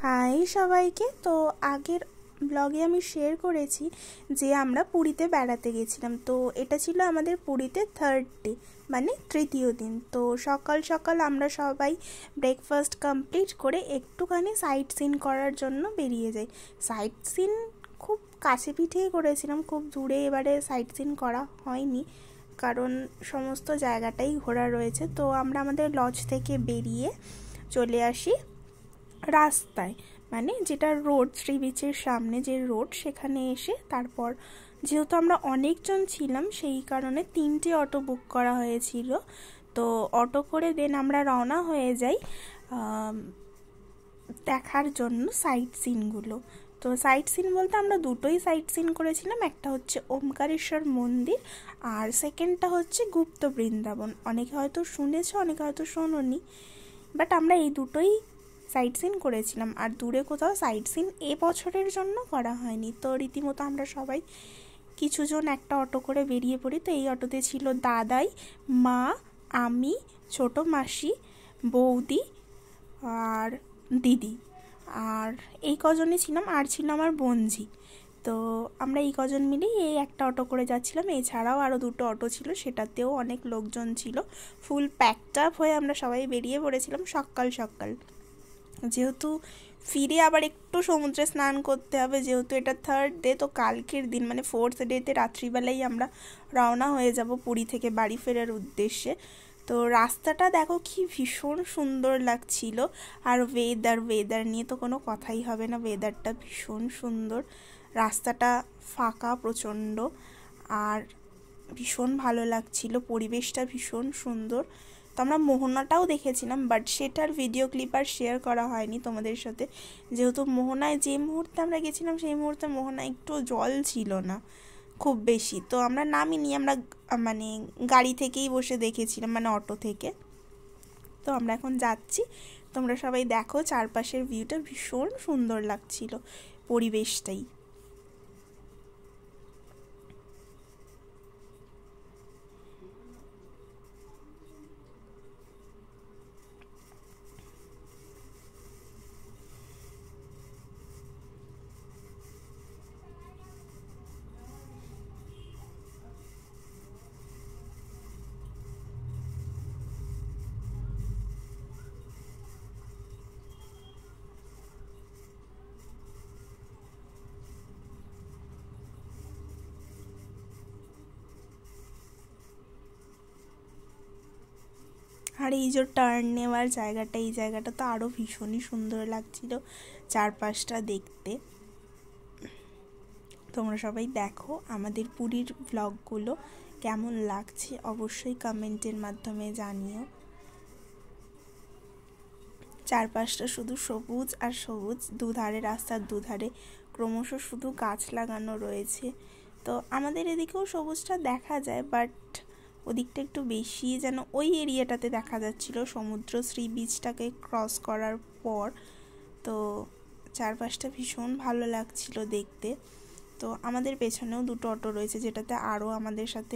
High সবাইকে। তো আগের ব্লগে আমি শেয়ার করেছি যে আমরা পুরীতে বেড়াতে গেছিলাম। তো এটা ছিল আমাদের পুরীতে থার্ড ডে, মানে তৃতীয় দিন। তো সকাল সকাল আমরা সবাই ব্রেকফাস্ট কমপ্লিট করে একটুখানি সাইট সিন করার জন্য বেরিয়ে যাই। সাইট সিন খুব কাছে পিঠেই করেছিলাম, খুব দূরে এবারে সাইট সিন করা হয়নি, কারণ সমস্ত জায়গাটাই ঘোরা রয়েছে। তো আমরা আমাদের লজ থেকে বেরিয়ে চলে আসি রাস্তায়, মানে যেটা রোড, শ্রী বিচের সামনে যে রোড, সেখানে এসে তারপর যেহেতু আমরা অনেকজন ছিলাম সেই কারণে 3টে অটো বুক করা হয়েছিল। তো অটো করে দেন আমরা রওনা হয়ে যাই দেখার জন্য সাইট সিনগুলো। তো সাইট সিন বলতে আমরা দুটোই সাইট সিন করেছিলাম, একটা হচ্ছে ওমকারেশ্বর মন্দির আর সেকেন্ডটা হচ্ছে গুপ্ত বৃন্দাবন। অনেকে হয়তো শুনেছো, অনেকে হয়তো শোনোনি, বাট আমরা এই দুটোই সাইট সিন করেছিলাম। আর দূরে কোথাও সাইট সিন এ বছরের জন্য করা হয়নি। তো রীতিমতো আমরা সবাই কিছুজন একটা অটো করে বেরিয়ে পড়ি। তো এই অটোতে ছিল দাদাই, মা, আমি, ছোট মাসি, বৌদি আর দিদি, আর এই কজনই ছিলাম। আর ছিল আমার বোনঝি। তো আমরা এই কজন মিলেই এই একটা অটো করে যাচ্ছিলাম। এছাড়াও আরও দুটো অটো ছিল, সেটাতেও অনেক লোকজন ছিল। ফুল প্যাকড আপ হয়ে আমরা সবাই বেরিয়ে পড়েছিলাম সকাল সকাল। যেহেতু ফিরে আবার একটু সমুদ্রে স্নান করতে হবে, যেহেতু এটা থার্ড ডে, তো কালকের দিন মানে ফোর্থ ডেতে রাত্রিবেলাই আমরা রওনা হয়ে যাব পুরী থেকে বাড়ি ফেরার উদ্দেশ্যে। তো রাস্তাটা দেখো কি ভীষণ সুন্দর লাগছিল। আর ওয়েদার নিয়ে তো কোনো কথাই হবে না, ওয়েদারটা ভীষণ সুন্দর, রাস্তাটা ফাঁকা প্রচণ্ড, আর ভীষণ ভালো লাগছিল, পরিবেশটা ভীষণ সুন্দর। তো আমরা মোহনাটাও দেখেছিলাম, বাট সেটার ভিডিও ক্লিপ আর শেয়ার করা হয়নি তোমাদের সাথে, যেহেতু মোহনায় যে মুহূর্তে আমরা গেছিলাম সেই মুহূর্তে মোহনায় একটু জল ছিল না খুব বেশি। তো আমরা নামিনি, আমরা মানে গাড়ি থেকেই বসে দেখেছিলাম, মানে অটো থেকে। তো আমরা এখন যাচ্ছি, তোমরা সবাই দেখো চারপাশের ভিউটা ভীষণ সুন্দর লাগছিল, পরিবেশটাই। আর এই যে টার্ন নেওয়ার জায়গাটা, এই জায়গাটা তো আরও ভীষণই সুন্দর লাগছিল চারপাশটা দেখতে। তোমরা সবাই দেখো আমাদের পুরীর ব্লগগুলো কেমন লাগছে অবশ্যই কমেন্টের মাধ্যমে জানিও। চারপাশটা শুধু সবুজ আর সবুজ, দুধারে, রাস্তার দুধারে ক্রমশ শুধু গাছ লাগানো রয়েছে। তো আমাদের এদিকেও সবুজটা দেখা যায়, বাট ওদিকটা একটু বেশি যেন ওই এরিয়াটাতে দেখা যাচ্ছিল সমুদ্র শ্রী বিচটাকে ক্রস করার পর। তো চারপাশটা ভীষণ ভালো লাগছিল দেখতে। তো আমাদের পেছনেও দুটো অটো রয়েছে, যেটাতে আরও আমাদের সাথে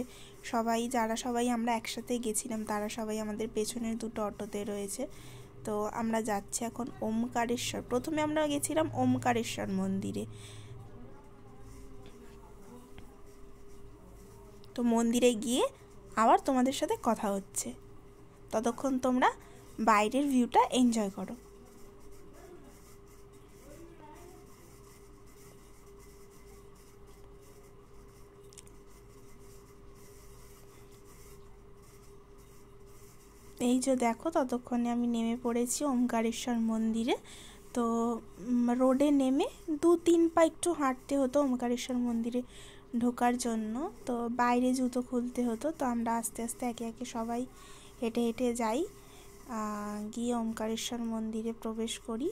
সবাই, যারা সবাই আমরা একসাথে গেছিলাম তারা সবাই আমাদের পেছনের দুটো অটোতে রয়েছে। তো আমরা যাচ্ছি এখন ওমকারেশ্বর। প্রথমে আমরা গেছিলাম ওমকারেশ্বর মন্দিরে। তো মন্দিরে গিয়ে আবার তোমাদের সাথে কথা হচ্ছে, ততক্ষণ তোমরা বাইরের ভিউটা এনজয় করো। এই যে দেখো, ততক্ষণে আমি নেমে পড়েছি ওমকারেশ্বর মন্দিরে। তো রোডে নেমে 2-3 পা একটু হাঁটতে হতো ওমকারেশ্বর মন্দিরে ঢোকার জন্য। তো বাইরে জুতো খুলতে হতো। তো আমরা আস্তে আস্তে একে একে সবাই হেঁটে হেঁটে যাই, গিয়ে ওমকারেশ্বর মন্দিরে প্রবেশ করি।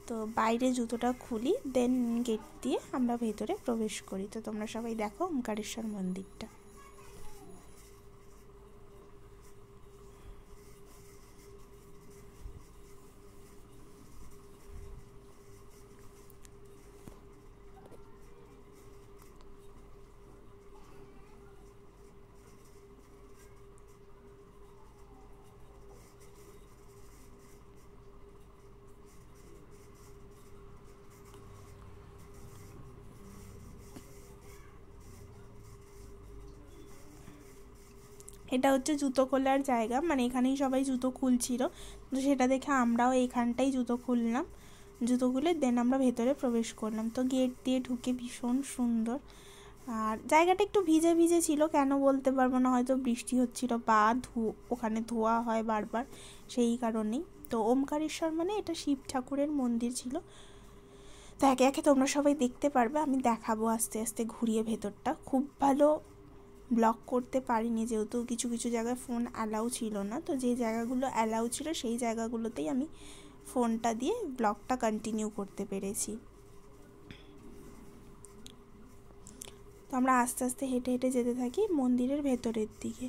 তো বাইরে জুতোটা খুলি, দেন গেট দিয়ে আমরা ভেতরে প্রবেশ করি। তো তোমরা সবাই দেখো ওমকারেশ্বর মন্দিরটা। এটা হচ্ছে জুতো খোলার জায়গা, মানে এখানেই সবাই জুতো খুলছিল, তো সেটা দেখে আমরাও এইখানটাই জুতো খুললাম। জুতো খুলে দেন আমরা ভেতরে প্রবেশ করলাম। তো গেট দিয়ে ঢুকে ভীষণ সুন্দর, আর জায়গাটা একটু ভিজে ভিজে ছিল, কেন বলতে পারবো না, হয়তো বৃষ্টি হচ্ছিল বা ওখানে ধোয়া হয় বারবার, সেই কারণেই। তো ওমকারেশ্বর মানে এটা শিব ঠাকুরের মন্দির ছিল। তো একে একে তোমরা সবাই দেখতে পারবে, আমি দেখাবো আস্তে আস্তে ঘুরিয়ে ভেতরটা। খুব ভালো ব্লগ করতে পারিনি, যেহেতু কিছু কিছু জায়গায় ফোন অ্যালাউ ছিল না, তো যে জায়গাগুলো অ্যালাউ ছিল সেই জায়গাগুলোতেই আমি ফোনটা দিয়ে ব্লগটা কন্টিনিউ করতে পেরেছি। তো আমরা আস্তে আস্তে হেঁটে হেঁটে যেতে থাকি মন্দিরের ভেতরের দিকে।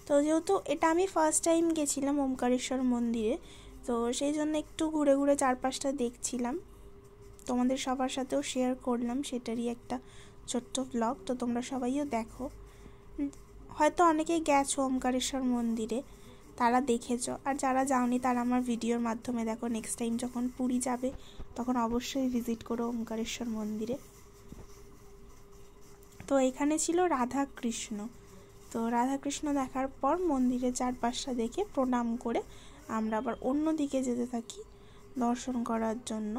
তো যেহেতু এটা আমি ফার্স্ট টাইম গেছিলাম ওমকারেশ্বর মন্দিরে, তো সেই জন্য একটু ঘুরে ঘুরে চারপাশটা দেখছিলাম, তোমাদের সবার সাথেও শেয়ার করলাম সেটারই একটা ছোট্ট ব্লগ। তো তোমরা সবাইও দেখো, হয়তো অনেকেই গেছো ওমকারেশ্বর মন্দিরে, তারা দেখেছো, আর যারা যাওনি তারা আমার ভিডিওর মাধ্যমে দেখো। নেক্সট টাইম যখন পুরী যাবে তখন অবশ্যই ভিজিট করো ওমকারেশ্বর মন্দিরে। তো এখানে ছিল রাধা কৃষ্ণ। তো রাধা কৃষ্ণ দেখার পর মন্দিরের চারপাশটা দেখে প্রণাম করে আমরা আবার অন্য দিকে যেতে থাকি দর্শন করার জন্য।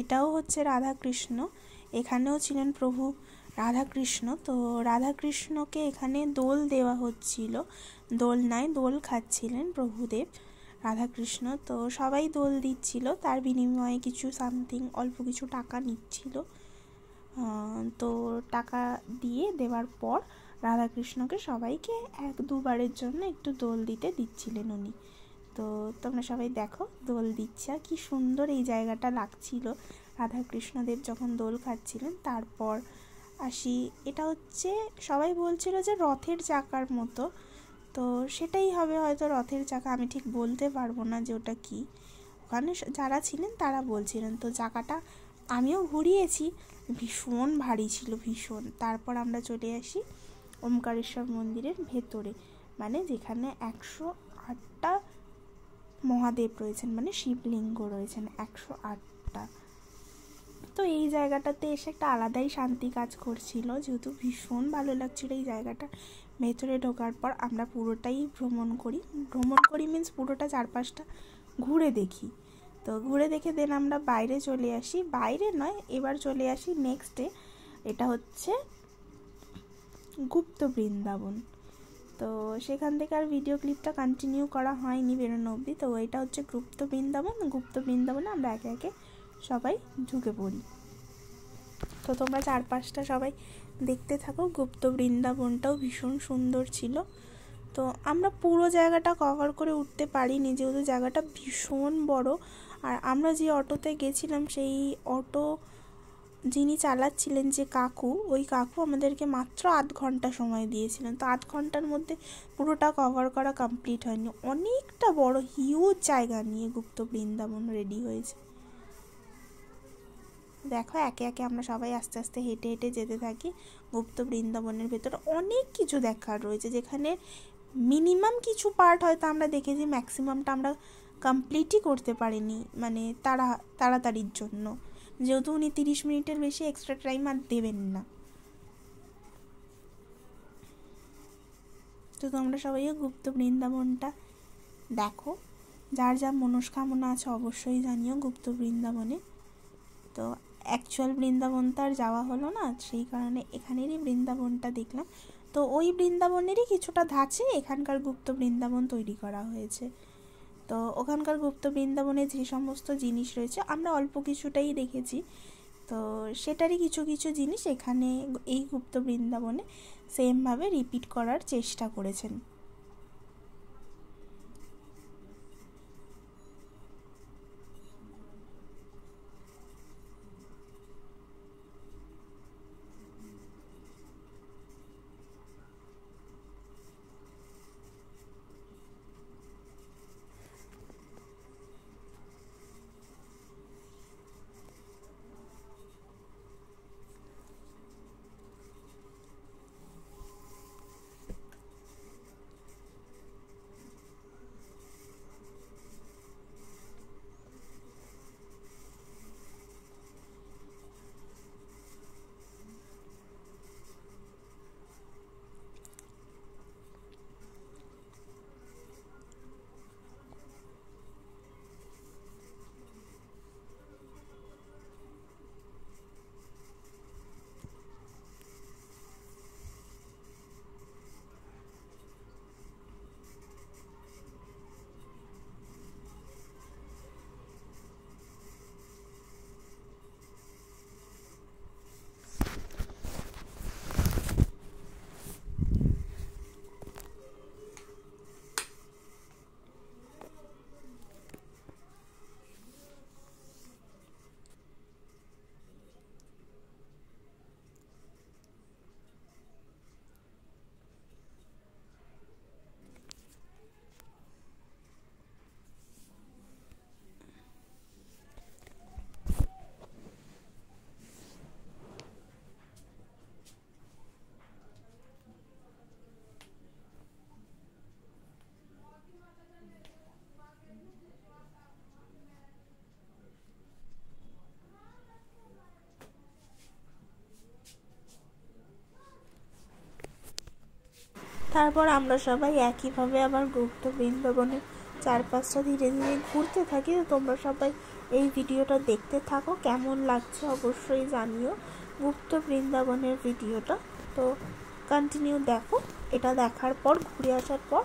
এটাও হচ্ছে রাধাকৃষ্ণ, এখানেও ছিলেন প্রভু রাধাকৃষ্ণ। তো রাধাকৃষ্ণকে এখানে দোল দেওয়া হচ্ছিল, দোল নয় দোল খাচ্ছিলেন প্রভুদেব রাধাকৃষ্ণ। তো সবাই দোল দিচ্ছিল, তার বিনিময়ে কিছু সামথিং অল্প কিছু টাকা নিচ্ছিল। তো টাকা দিয়ে দেওয়ার পর রাধাকৃষ্ণকে সবাইকে এক দুবারের জন্য একটু দোল দিতে দিচ্ছিলেন উনি। তো তোমরা সবাই দেখো দোল দিচ্ছে, আর কি সুন্দর এই জায়গাটা লাগছিল রাধাকৃষ্ণদেব যখন দোল খাচ্ছিলেন। তারপর আসি, এটা হচ্ছে সবাই বলছিল যে রথের চাকার মতো, তো সেটাই হবে হয়তো রথের চাকা, আমি ঠিক বলতে পারবো না যে ওটা কী। ওখানে যারা ছিলেন তারা বলছিলেন। তো চাকাটা আমিও ঘুরিয়েছি, ভীষণ ভারী ছিল, ভীষণ। তারপর আমরা চলে আসি ওমকারেশ্বর মন্দিরের ভেতরে, মানে যেখানে 108টা মহাদেব রয়েছেন, মানে শিবলিঙ্গ রয়েছেন 108টা। তো এই জায়গাটাতে এসে একটা আলাদাই শান্তি কাজ করছিল, যেহেতু ভীষণ ভালো লাগছিল এই জায়গাটা। ভেতরে ঢোকার পর আমরা পুরোটাই ভ্রমণ করি মিন্স পুরোটা চারপাশটা ঘুরে দেখি। তো ঘুরে দেখে দেন আমরা বাইরে চলে আসি, বাইরে নয় এবার চলে আসি নেক্সটে, এটা হচ্ছে গুপ্ত বৃন্দাবন। তো সেখান থেকে আর ভিডিও ক্লিপটা কন্টিনিউ করা হয়নি বেরোনো অবধি। তো এটা হচ্ছে গুপ্ত বৃন্দাবন, গুপ্ত বৃন্দাবনে আমরা একে একে সবাই ঢুকে পড়ি। তো তোমরা চারপাশটা সবাই দেখতে থাকো। গুপ্ত বৃন্দাবনটাও ভীষণ সুন্দর ছিল। তো আমরা পুরো জায়গাটা কভার করে উঠতে পারিনি, যেহেতু জায়গাটা ভীষণ বড়। আর আমরা যে অটোতে গেছিলাম সেই অটো যিনি চালাচ্ছিলেন যে কাকু, ওই কাকু আমাদেরকে মাত্র 8 ঘন্টা সময় দিয়েছিলেন। তো 8 ঘন্টার মধ্যে পুরোটা কভার করা কমপ্লিট হয়নি। অনেকটা বড় হিউজ জায়গা নিয়ে গুপ্ত বৃন্দাবন রেডি হয়েছে। দেখো একে একে আমরা সবাই আস্তে আস্তে হেঁটে হেঁটে যেতে থাকি গুপ্ত বৃন্দাবনের ভেতরে। অনেক কিছু দেখার রয়েছে, যেখানে মিনিমাম কিছু পার্ট হয়তো আমরা দেখেছি, ম্যাক্সিমামটা আমরা কমপ্লিটই করতে পারিনি, মানে তাড়াতাড়ির জন্য, যেহেতু উনি 30 মিনিটের বেশি এক্সট্রা টাইম আর দেবেন না। তো তোমরা সবাইও গুপ্ত বৃন্দাবনটা দেখো, যার যা মনস্কামনা আছে অবশ্যই জানিও গুপ্ত বৃন্দাবনে। তো অ্যাকচুয়াল বৃন্দাবন তো আর যাওয়া হলো না, সেই কারণে এখানেরই বৃন্দাবনটা দেখলাম। তো ওই বৃন্দাবনেরই কিছুটা ধাঁচে এখানকার গুপ্ত বৃন্দাবন তৈরি করা হয়েছে। তো ওখানকার গুপ্ত বৃন্দাবনে যে সমস্ত জিনিস রয়েছে আমরা অল্প কিছুটাই দেখেছি, তো সেটারই কিছু কিছু জিনিস এখানে এই গুপ্ত বৃন্দাবনে সেমভাবে রিপিট করার চেষ্টা করেছেন। তারপর আমরা সবাই একইভাবে আবার গুপ্ত বৃন্দাবনের চারপাশটা ধীরে ধীরে ঘুরতে থাকি। তোমরা সবাই এই ভিডিওটা দেখতে থাকো, কেমন লাগছে অবশ্যই জানিও গুপ্ত বৃন্দাবনের ভিডিওটা। তো কন্টিনিউ দেখো, এটা দেখার পর ঘুরে আসার পর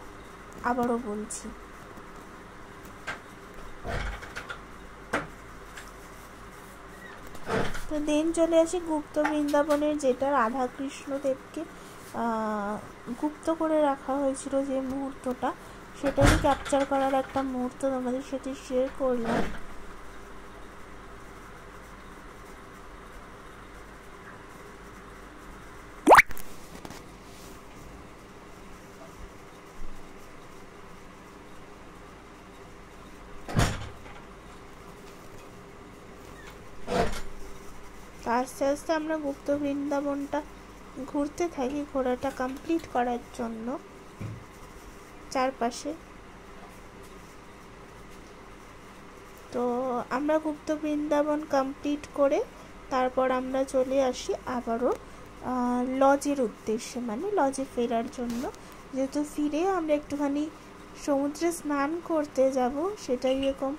আবারও বলছি। তো দেন চলে আসি গুপ্ত বৃন্দাবনের, যেটা রাধাকৃষ্ণদেবকে গুপ্ত করে রাখা হয়েছিল যে মুহূর্তটা, সেটাই ক্যাপচার করার একটা মুহূর্ত তোমাদের সাথে শেয়ার করলাম। আস্তে আস্তে আমরা গুপ্ত বৃন্দাবনটা ঘুরতে থাকি, ঘোরাটা কমপ্লিট করার জন্য চারপাশে। তো আমরা গুপ্ত বৃন্দাবন কমপ্লিট করে তারপর আমরা চলে আসি আবারও লজের উদ্দেশ্যে, মানে লজে ফেরার জন্য। যেহেতু ফিরে আমরা একটুখানি সমুদ্রে স্নান করতে যাব, সেটাই এরকম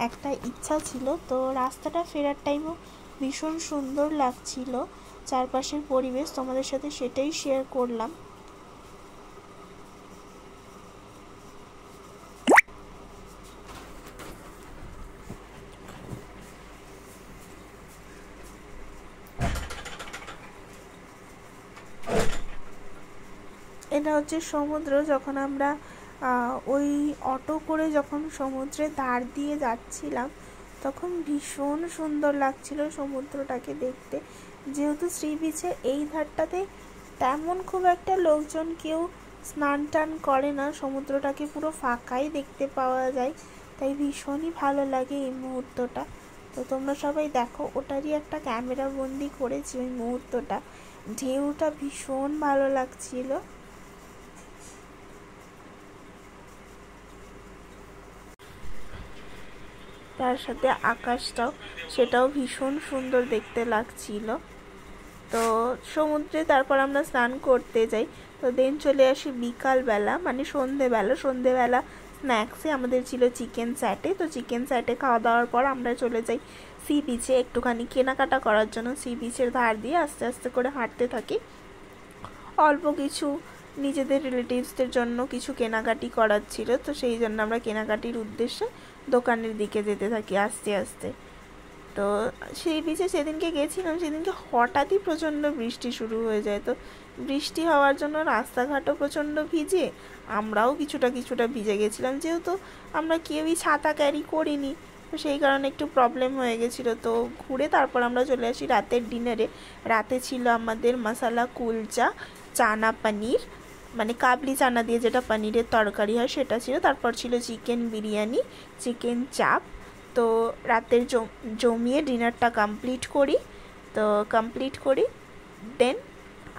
একটা ইচ্ছা ছিল। তো রাস্তাটা ফেরার টাইমও ভীষণ সুন্দর লাগছিল, চারপাশের পরিবেশ তোমাদের সাথে সেটাই শেয়ার করলাম। এটা হচ্ছে সমুদ্র। যখন আমরা ওই অটো করে যখন সমুদ্রের ধার দিয়ে যাচ্ছিলাম, তখন ভীষণ সুন্দর লাগছিল সমুদ্রটাকে দেখতে। যেহেতু সি বিচের এই ধারটাতে তেমন খুব একটা লোকজন কেউ স্নান টান করে না, সমুদ্রটাকে পুরো ফাঁকাই দেখতে পাওয়া যায়, তাই ভীষণই ভালো লাগে এই মুহূর্তটা। তো তোমরা সবাই দেখো, ওটারই একটা ক্যামেরা বন্দি করেছি ওই মুহূর্তটা। ঢেউটা ভীষণ ভালো লাগছিল। তার সাথে আকাশটাও, সেটাও ভীষণ সুন্দর দেখতে লাগছিল। তো সমুদ্রে তারপর আমরা স্নান করতে যাই। তো দেন চলে আসি বিকালবেলা, মানে সন্ধেবেলা স্ন্যাক্সে আমাদের ছিল চিকেন স্যাটে। তো চিকেন স্যাটে খাওয়া দাওয়ার পর আমরা চলে যাই সি বিচে একটুখানি কেনাকাটা করার জন্য। সি বিচের ধার দিয়ে আস্তে আস্তে করে হাঁটতে থাকি। অল্প কিছু নিজেদের রিলেটিভসদের জন্য কিছু কেনাকাটি করার ছিল, তো সেই জন্য আমরা কেনাকাটির উদ্দেশ্যে দোকানের দিকে যেতে থাকি আস্তে আস্তে। তো সেই বিচে সেদিনকে গেছিলাম, সেদিনকে হঠাৎই প্রচণ্ড বৃষ্টি শুরু হয়ে যায়। তো বৃষ্টি হওয়ার জন্য রাস্তাঘাটও প্রচণ্ড ভিজে, আমরাও কিছুটা ভিজে গেছিলাম। যেহেতু আমরা কেউই ছাতা ক্যারি করিনি, তো সেই কারণে একটু প্রবলেম হয়ে গেছিলো। তো ঘুরে তারপর আমরা চলে আসি রাতের ডিনারে। রাতে ছিল আমাদের মশালা কুলচা, চানা পনির, মানে কাবলি চানা দিয়ে যেটা পনিরের তরকারি হয় সেটা ছিল। তারপর ছিল চিকেন বিরিয়ানি, চিকেন চাপ। তো রাতের জমিয়ে ডিনারটা কমপ্লিট করি। দেন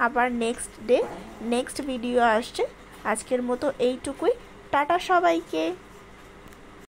আবার নেক্সট ভিডিও আসছে। আজকের মতো এইটুকুই। টাটা সবাইকে।